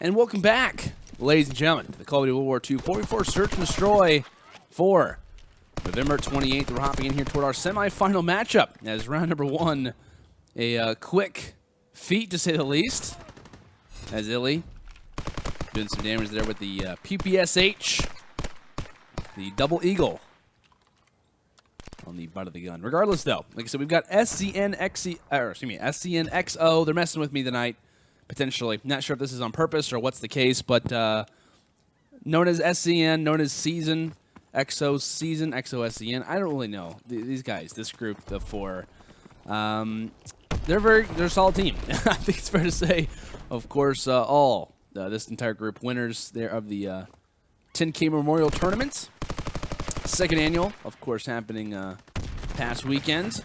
And welcome back, ladies and gentlemen, to the Call of Duty World War II 4v4 Search and Destroy for November 28th. We're hopping in here toward our semifinal matchup as round number one, a quick feat to say the least, as iLLeY doing some damage there with the PPSH, the double eagle on the butt of the gun. Regardless, though, like I said, we've got SZNXO. They're messing with me tonight. Potentially. Not sure if this is on purpose or what's the case, but known as SCN, known as Season, XO Season, XO SCN. I don't really know. These guys, this group of four, they're a solid team. I think it's fair to say, of course, this entire group winners there of the 10K Memorial Tournament. Second annual, of course, happening past weekend.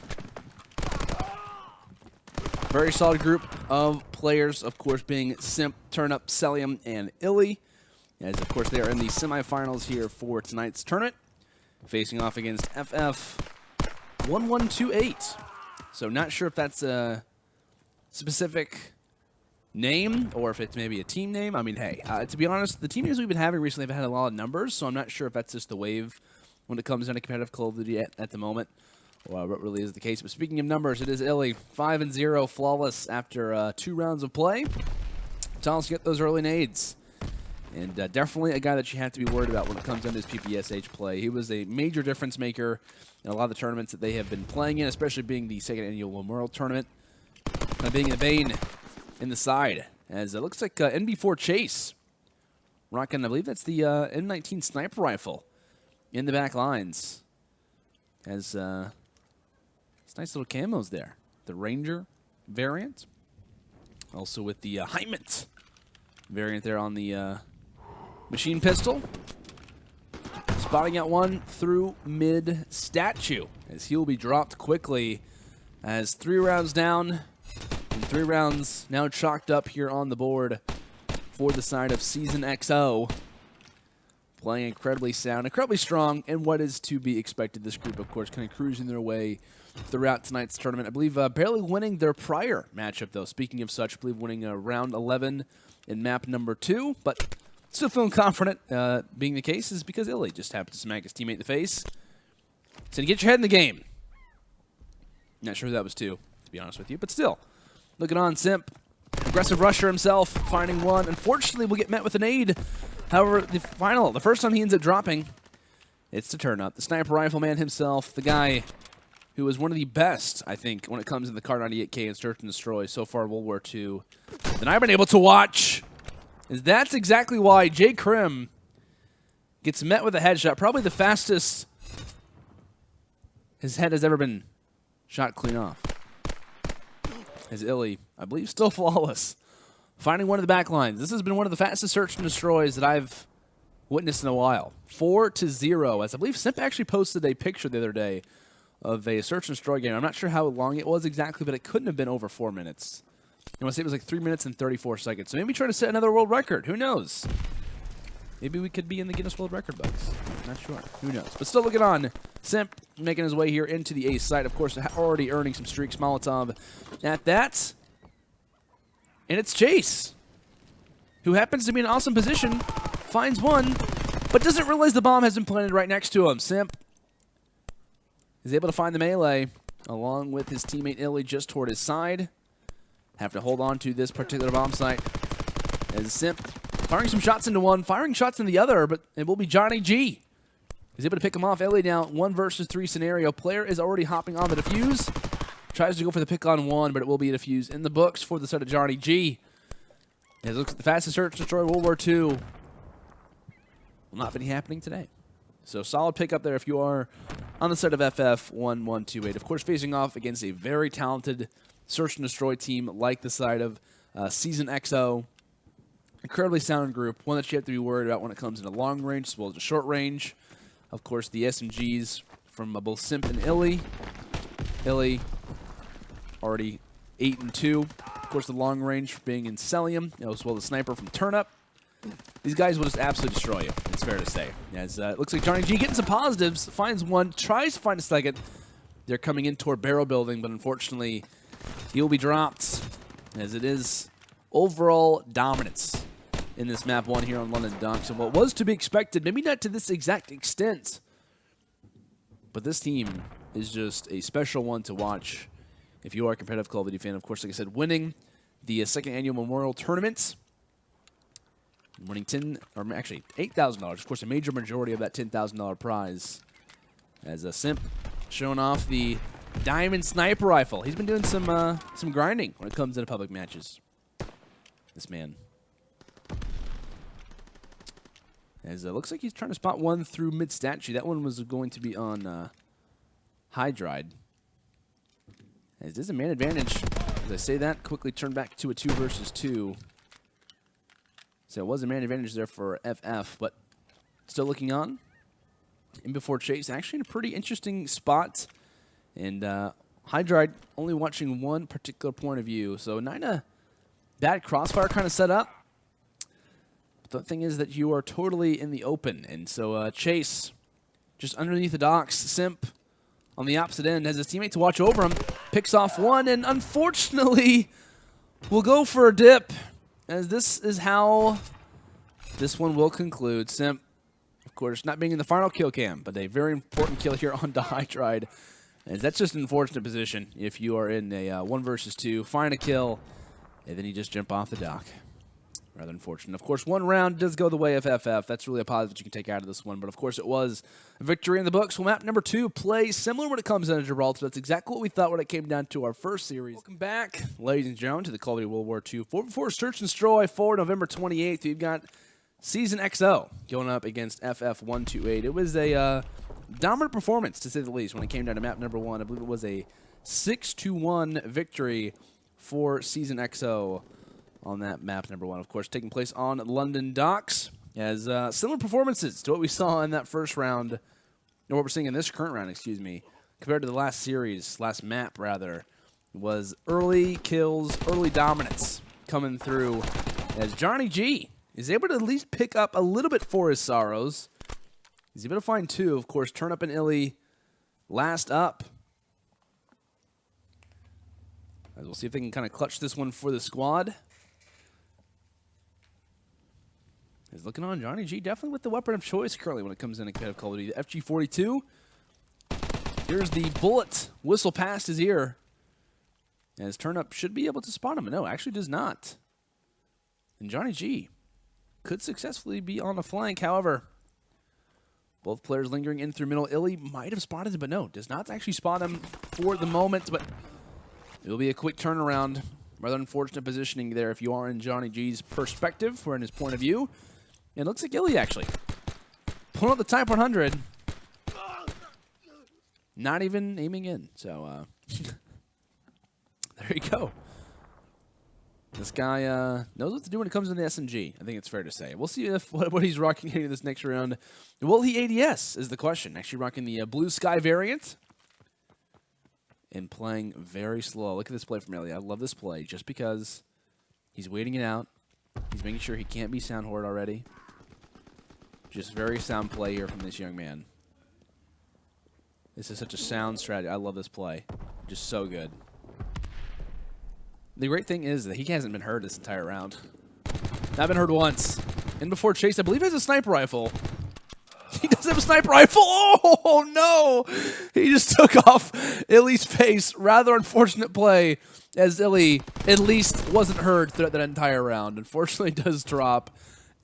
Very solid group of players, of course, being Simp, Turnup, Cellium, and iLLeY. As, of course, they are in the semifinals here for tonight's tournament, facing off against FF128. So not sure if that's a specific name or if it's maybe a team name. I mean, hey, to be honest, the team names we've been having recently have had a lot of numbers, so I'm not sure if that's just the wave when it comes down to competitive Call of Duty at the moment. Well, what really is the case. But speaking of numbers, it is iLLeY, 5-0, flawless after 2 rounds of play. Thomas get those early nades. And definitely a guy that you have to be worried about when it comes down to his PPSH play. He was a major difference maker in a lot of the tournaments that they have been playing in, especially being the second annual Memorial Tournament. Kind of being a vein in the side. As it looks like NB4 Chase rocking, I believe that's the M19 sniper rifle in the back lines. As nice little camos there. The Ranger variant. Also with the Heimat variant there on the machine pistol. Spotting out one through mid statue as he will be dropped quickly as 3 rounds down and 3 rounds now chalked up here on the board for the side of SZNXO. Playing incredibly sound, incredibly strong, and what is to be expected. This group, of course, kind of cruising their way throughout tonight's tournament. I believe barely winning their prior matchup, though. Speaking of such, I believe winning round 11 in map number 2, but still feeling confident being the case is because iLLeY just happened to smack his teammate in the face. So get your head in the game. Not sure who that was to be honest with you, but still. Looking on, Simp. Aggressive rusher himself, finding one. Unfortunately, will get met with an aid. However, the first time he ends up dropping, it's to Turnup. The sniper rifle man himself, the guy who is one of the best, I think, when it comes to the Kar 98K and Search and Destroy so far in World War II that I've been able to watch. That's exactly why JayKrim gets met with a headshot, probably the fastest his head has ever been shot clean off. As iLLeY, I believe, still flawless. Finding one of the back lines. This has been one of the fastest search and destroys that I've witnessed in a while. 4-0, as I believe Simp actually posted a picture the other day of a search and destroy game. I'm not sure how long it was exactly, but it couldn't have been over 4 minutes. I want to say it was like 3 minutes and 34 seconds. So maybe trying to set another world record. Who knows? Maybe we could be in the Guinness World Record books. Not sure. Who knows? But still looking on. Simp making his way here into the ace site. Of course, already earning some streaks. Molotov at that. And it's Chase, who happens to be in an awesome position, finds one, but doesn't realize the bomb has been planted right next to him. Simp is able to find the melee, along with his teammate iLLeY just toward his side. Have to hold on to this particular bomb site. As Simp firing some shots into one, firing shots in the other, but it will be Johnny G. He's able to pick him off. iLLeY now 1 versus 3 scenario. Player is already hopping on the defuse. Tries to go for the pick on one, but it will be a defuse in the books for the side of Johnny G. It looks like the fastest search and destroy World War II will not be happening today. So solid pick up there if you are on the side of FF128. Of course, facing off against a very talented search and destroy team like the side of SZNXO. Incredibly sound group, one that you have to be worried about when it comes into long range as well as the short range. Of course, the SMGs from both Simp and iLLeY. iLLeY already 8-2. Of course, the long range being in Cellium, as well as the sniper from Turnup. These guys will just absolutely destroy you, it's fair to say. As it looks like Johnny G getting some positives, finds one, tries to find a second. They're coming in toward barrel building, but unfortunately, he will be dropped, as it is overall dominance in this map 1 here on London Docks. And what was to be expected, maybe not to this exact extent, but this team is just a special one to watch if you are a competitive Call of Duty fan. Of course, like I said, winning the second annual Memorial Tournament, winning $8,000. Of course, a major majority of that $10,000 prize. As Simp showing off the Diamond Sniper Rifle. He's been doing some grinding when it comes into public matches. This man. As it looks like he's trying to spot one through mid-statue. That one was going to be on Hydride. As there's a man advantage. As I say that, quickly turn back to a 2 versus 2. So it was a man advantage there for FF, but still looking on. In before Chase, actually in a pretty interesting spot. And Hydride only watching one particular point of view. So not a bad crossfire kind of set up. But the thing is that you are totally in the open. And so Chase, just underneath the docks, Simp on the opposite end, has his teammate to watch over him. Picks off one, and unfortunately will go for a dip. As this is how this one will conclude. Simp, of course, not being in the final kill cam, but a very important kill here on the Hydride. And that's just an unfortunate position if you are in a 1 versus 2, find a kill, and then you just jump off the dock. Rather unfortunate. Of course, one round does go the way of FF. That's really a positive you can take out of this one. But, of course, it was a victory in the books. Well, map number 2 plays similar when it comes down to Gibraltar. That's exactly what we thought when it came down to our first series. Welcome back, ladies and gentlemen, to the Call of Duty World War II 4v4 Search and Destroy for November 28th. We've got SZNXO going up against FF128. It was a dominant performance, to say the least, when it came down to map number 1. I believe it was a 6-1 victory for SZNXO on that map number 1. Of course, taking place on London Docks. As similar performances to what we saw in that first round, or what we're seeing in this current round, excuse me, compared to the last map, was early kills, early dominance coming through, as Johnny G is able to at least pick up a little bit for his sorrows. He's able to find 2. Of course, Turnup and iLLeY last up. As we'll see if they can kind of clutch this one for the squad. Is looking on Johnny G, definitely with the weapon of choice currently when it comes in competitive Call of Duty. The FG42. Here's the bullet whistle past his ear. As Turnup should be able to spot him. No, actually does not. And Johnny G could successfully be on the flank. However, both players lingering in through middle. iLLeY might have spotted him, but no, does not actually spot him for the moment. But it will be a quick turnaround. Rather unfortunate positioning there if you are in Johnny G's perspective or in his point of view. And it looks like iLLeY actually pulling out the Type 100. Not even aiming in. So, there you go. This guy knows what to do when it comes to the SMG. I think it's fair to say. We'll see if what he's rocking here this next round. Will he ADS is the question. Actually rocking the Blue Sky variant. And playing very slow. Look at this play from iLLeY. I love this play just because he's waiting it out. He's making sure he can't be sound horde already. Just very sound play here from this young man. This is such a sound strategy. I love this play. Just so good. The great thing is that he hasn't been heard this entire round. Not been heard once. And before Chase, I believe he has a sniper rifle. He does have a sniper rifle. Oh, no. He just took off iLLeY's face. Rather unfortunate play, as iLLeY at least wasn't heard throughout that entire round. Unfortunately, it does drop.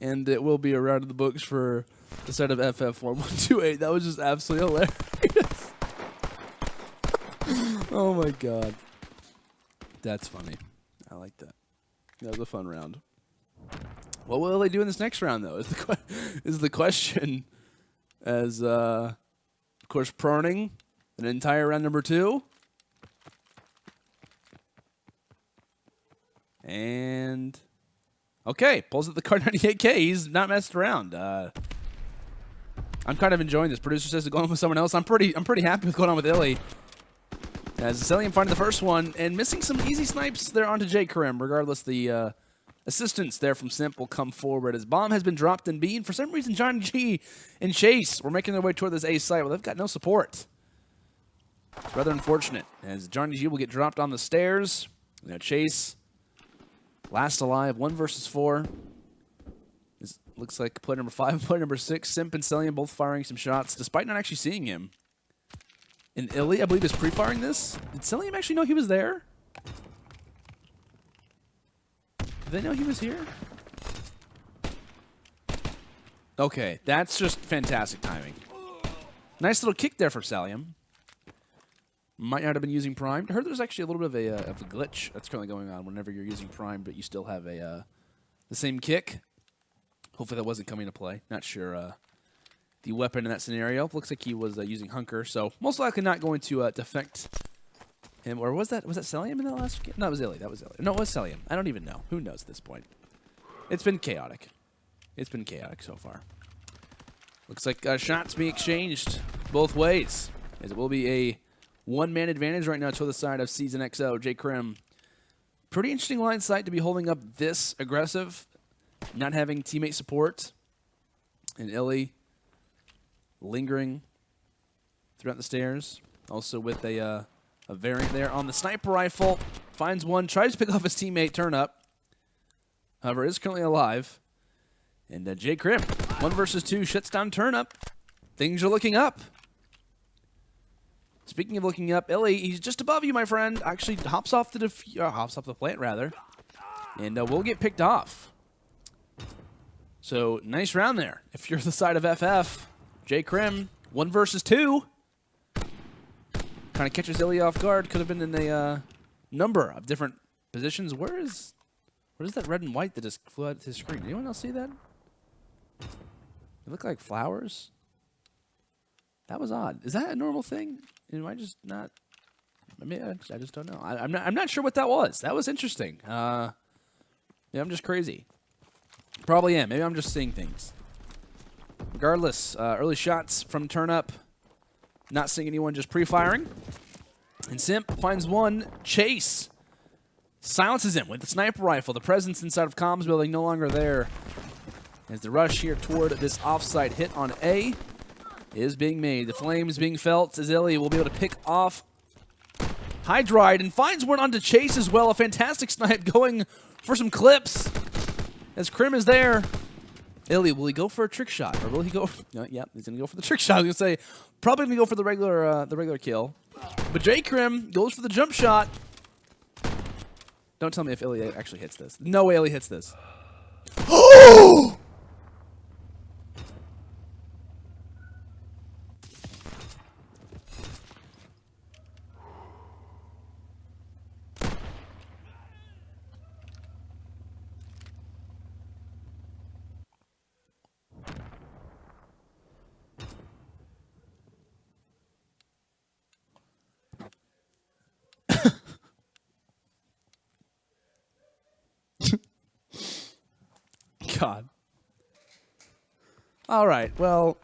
And it will be a round of the books for the set of FF128. That was just absolutely hilarious. Oh, my God. That's funny. I like that. That was a fun round. What will they do in this next round, though, is the question. As, of course, proning an entire round number 2. And, okay, pulls up the card 98K. He's not messed around. I'm kind of enjoying this. Producer says to go on with someone else. I'm pretty happy with going on with iLLeY. As Cellium finding the first one and missing some easy snipes there onto JayKrim. Regardless, the assistance there from Simp will come forward as bomb has been dropped in B. And for some reason, Johnny G and Chase were making their way toward this A site. Well, they've got no support. It's rather unfortunate as Johnny G will get dropped on the stairs. Chase last alive, 1 versus 4. Looks like player number 5 and player number 6, Simp and Cellium, both firing some shots, despite not actually seeing him. And iLLeY, I believe, is pre-firing this. Did Cellium actually know he was there? Did they know he was here? Okay, that's just fantastic timing. Nice little kick there for Cellium. Might not have been using primed. I heard there's actually a little bit of a glitch that's currently going on whenever you're using primed, but you still have the same kick. Hopefully that wasn't coming to play. Not sure the weapon in that scenario. Looks like he was using Hunker, so most likely not going to defect him. Or was that Cellium in that last game? No, it was iLLeY. That was iLLeY. No, it was Cellium. I don't even know. Who knows at this point? It's been chaotic. It's been chaotic so far. Looks like shots being exchanged both ways, as it will be a one-man advantage right now to the side of SZNXO, JayKrim. Pretty interesting line sight to be holding up this aggressive, not having teammate support, and iLLeY lingering throughout the stairs. Also with a variant there on the sniper rifle. Finds one, tries to pick off his teammate, Turnup. However, is currently alive. And JayKrim, 1 versus 2, shuts down Turnup. Things are looking up. Speaking of looking up, iLLeY, he's just above you, my friend. Actually hops off the plant, rather. And will get picked off. So, nice round there. If you're the side of FF, JayKrim, 1 versus 2. Kind of catches iLLeY off guard. Could have been in a number of different positions. What is that red and white that just flew out to his screen? Anyone else see that? They look like flowers. That was odd. Is that a normal thing? Am I just not? I mean, I just don't know. I'm not sure what that was. That was interesting. Yeah, I'm just crazy. Probably am. Maybe I'm just seeing things. Regardless, early shots from Turnup. Not seeing anyone, just pre-firing. And Simp finds one. Chase silences him with the sniper rifle. The presence inside of comms building no longer there. As the rush here toward this offside hit on A is being made. The flames being felt as iLLeY will be able to pick off Hydride and finds one onto Chase as well. A fantastic snipe going for some clips as Krim is there. iLLeY, will he go for a trick shot or will he go? No, yeah, he's gonna go for the trick shot. I was gonna say probably gonna go for the regular kill, but JayKrim goes for the jump shot. Don't tell me if iLLeY actually hits this. No way iLLeY hits this. Oh! God. All right, well.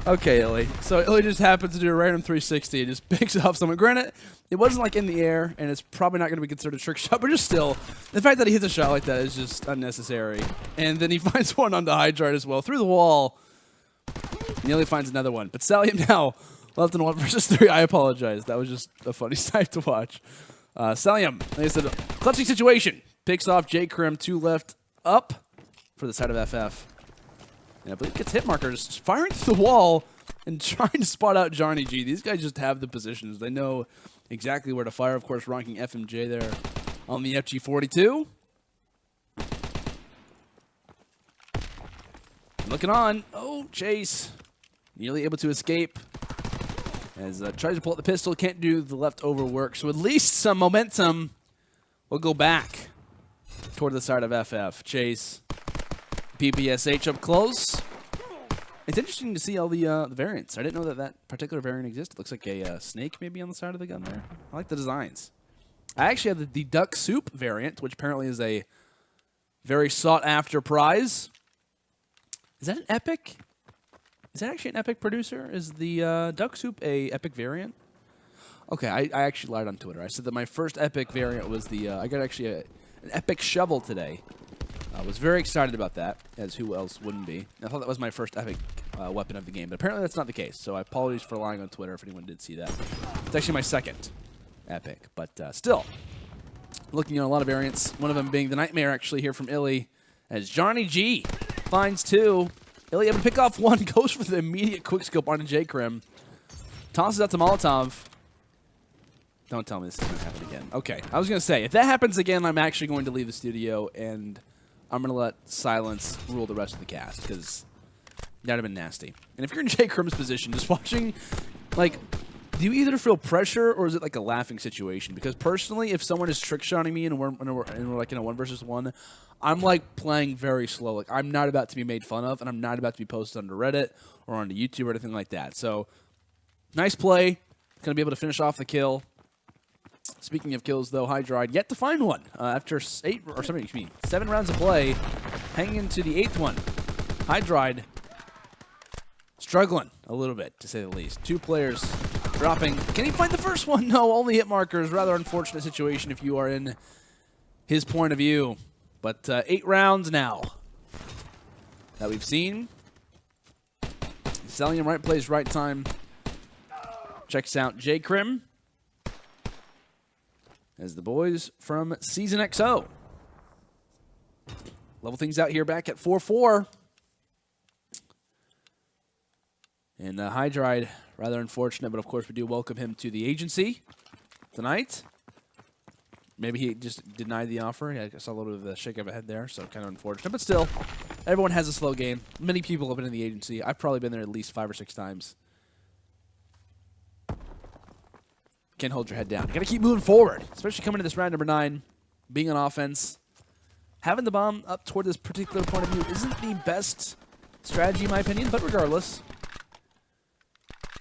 Okay, iLLeY. So iLLeY just happens to do a random 360 and just picks off someone. Granted, it wasn't like in the air, and it's probably not going to be considered a trick shot, but just still, the fact that he hits a shot like that is just unnecessary. And then he finds one onto Hydride as well, through the wall. iLLeY finds another one. But Cellium now left in 1 versus 3. I apologize. That was just a funny sight to watch. Cellium, like I said, clutching situation. Picks off JayKrim, 2 left, up for the side of FF. And I believe gets hit markers, firing through the wall and trying to spot out Johnny G. These guys just have the positions. They know exactly where to fire. Of course, ranking FMJ there on the FG42. Looking on. Oh, Chase. Nearly able to escape. As tries to pull out the pistol, can't do the leftover work. So at least some momentum will go back toward the side of FF. Chase, PPSH up close. It's interesting to see all the variants. I didn't know that particular variant existed. Looks like a snake maybe on the side of the gun there. I like the designs. I actually have the duck soup variant, which apparently is a very sought-after prize. Is that an epic? Is that actually an epic producer? Is the duck soup a epic variant? Okay, I actually lied on Twitter. I said that my first epic variant was the... I got actually an epic shovel today. I was very excited about that, as who else wouldn't be. I thought that was my first epic weapon of the game, but apparently that's not the case, so I apologize for lying on Twitter if anyone did see that. It's actually my second epic, but still. Looking at a lot of variants, one of them being the Nightmare, actually, here from iLLeY, As Johnny G finds 2. iLLeY able to pick off 1, goes for the immediate quickscope onto JayKrim. Tosses out to Molotov. Don't tell me this is going to happen again. Okay, I was going to say, if that happens again, I'm actually going to leave the studio, and I'm going to let silence rule the rest of the cast, because that would have been nasty. And if you're in JayKrim's position, just watching, like, do you either feel pressure or is it like a laughing situation? Because personally, if someone is trick-shotting me and we're like in a 1 versus 1, I'm like playing very slow. Like, I'm not about to be made fun of, and I'm not about to be posted onto Reddit or onto YouTube or anything like that. So, nice play. Going to be able to finish off the kill. Speaking of kills, though, Hydride yet to find one after 7 rounds of play, hanging into the 8th one. Hydride struggling a little bit, to say the least. 2 players dropping. Can he find the first one? No, only hit markers. Rather unfortunate situation if you are in his point of view. But 8 rounds now that we've seen. Cellium, right place, right time. Checks out JayKrim as the boys from SZNXO level things out here back at 4-4. And Hydride, rather unfortunate, but of course we do welcome him to the agency tonight. Maybe he just denied the offer. Yeah, I saw a little bit of a shake of a head there, so kind of unfortunate. But still, everyone has a slow game. Many people have been in the agency. I've probably been there at least 5 or 6 times. Can't hold your head down. You got to keep moving forward, especially coming to this round number 9, being on offense. Having the bomb up toward this particular point of view isn't the best strategy, in my opinion, but regardless,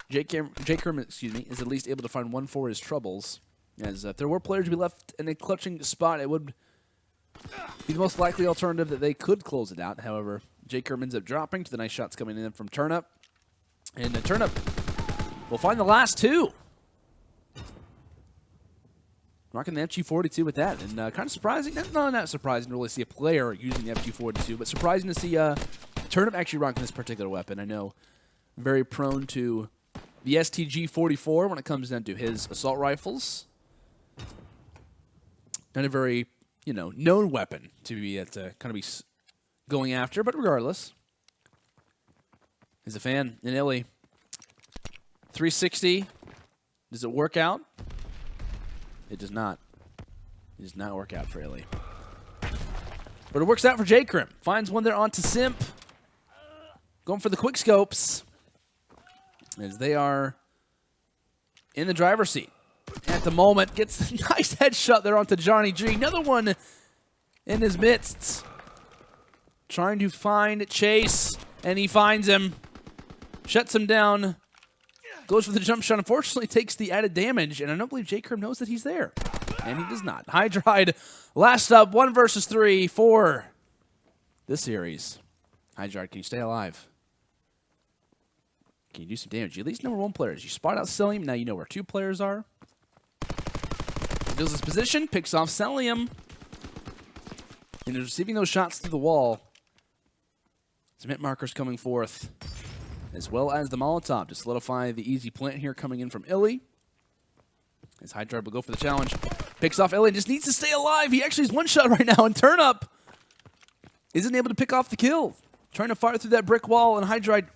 JayKrim, excuse me, is at least able to find 1 for his troubles. As if there were players to be left in a clutching spot, it would be the most likely alternative that they could close it out. However, JayKrim ends up dropping to the nice shots coming in from Turnup. And Turnup will find the last 2. Rocking the FG42 with that. And kind of surprising. No, not surprising to really see a player using the FG42, but surprising to see Turnup actually rocking this particular weapon. I know very prone to the STG-44 when it comes down to his assault rifles. Not a very, known weapon to be going after, but regardless, he's a fan. And iLLeY, 360. Does it work out? It does not. It does not work out for iLLeY. But it works out for JayKrim. Finds one there onto Simp. Going for the quick scopes, as they are in the driver's seat at the moment. Gets a nice headshot there onto Johnny G. Another one in his midst. Trying to find Chase, and he finds him. Shuts him down. Goes for the jump shot. Unfortunately, takes the added damage, and I don't believe JayKrim knows that he's there. And he does not. Hydride, last up, 1 versus 3 for this series. Hydride, can you stay alive? Can you do some damage? You at least know where 1 player is. You spot out Cellium, now you know where 2 players are. Builds his position, picks off Cellium, and is receiving those shots through the wall. Some hit markers coming forth, as well as the Molotov to solidify the easy plant here coming in from iLLeY. As Hydride will go for the challenge. Picks off iLLeY and just needs to stay alive. He actually is 1 shot right now, and Turnup isn't able to pick off the kill. Trying to fire through that brick wall, and Hydride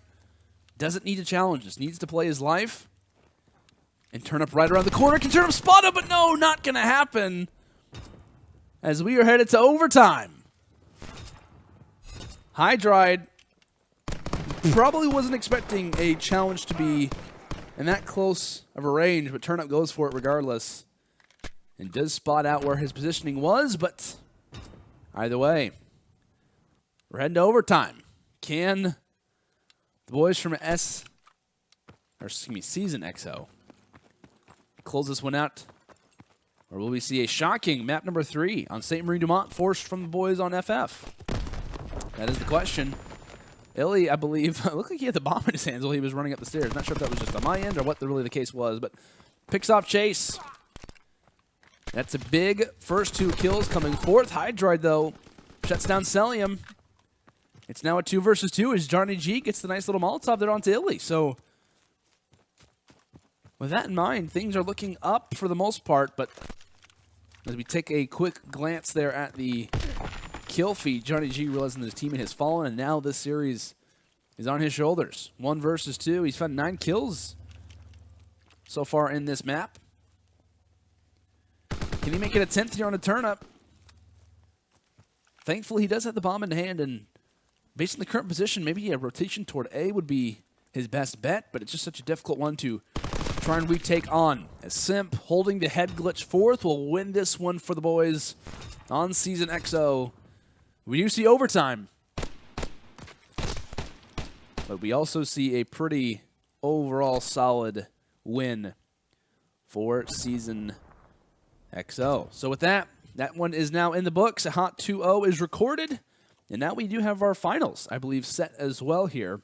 doesn't need a challenge, just needs to play his life. And Turnup right around the corner. Can Turnup spot him? But no, not going to happen. As we are headed to overtime. Hydride probably wasn't expecting a challenge to be in that close of a range, but Turnup goes for it regardless. And does spot out where his positioning was, but either way, we're heading to overtime. Can the boys from SZNXO close this one out? Or will we see a shocking map number 3 on St. Marie Dumont forced from the boys on FF? That is the question. iLLeY, I believe, looked like he had the bomb in his hands while he was running up the stairs. Not sure if that was just on my end or what really the case was, but picks off Chase. That's a big first 2 kills coming forth. Hydride, though, shuts down Cellium. It's now a 2 versus 2 as Johnny G gets the nice little Molotov there onto iLLeY. So, with that in mind, things are looking up for the most part, but as we take a quick glance there at the kill feed. Johnny G realizing that his teammate has fallen, and now this series is on his shoulders. 1 versus 2. He's found 9 kills so far in this map. Can he make an attempt here on a Turnup? Thankfully, he does have the bomb in hand, and based on the current position, maybe a rotation toward A would be his best bet, but it's just such a difficult one to try and retake on. As Simp, holding the head glitch fourth, will win this one for the boys on SZNXO. We do see overtime, but we also see a pretty overall solid win for SZNXO. So with that, that one is now in the books. A hot 2-0 is recorded, and now we do have our finals, I believe, set as well here,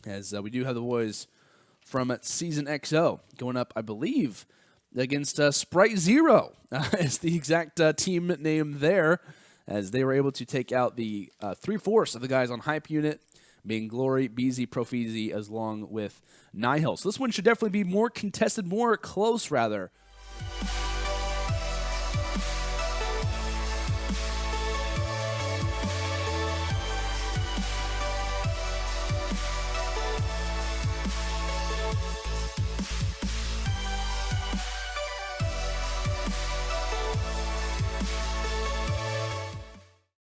as we do have the boys from SZNXO going up, I believe, against Sprite Zero is the exact team name there, as they were able to take out the 3/4 of the guys on Hype Unit, being Glory, BZ, Profizi, as long with Nihil. So this one should definitely be more contested, more close, rather.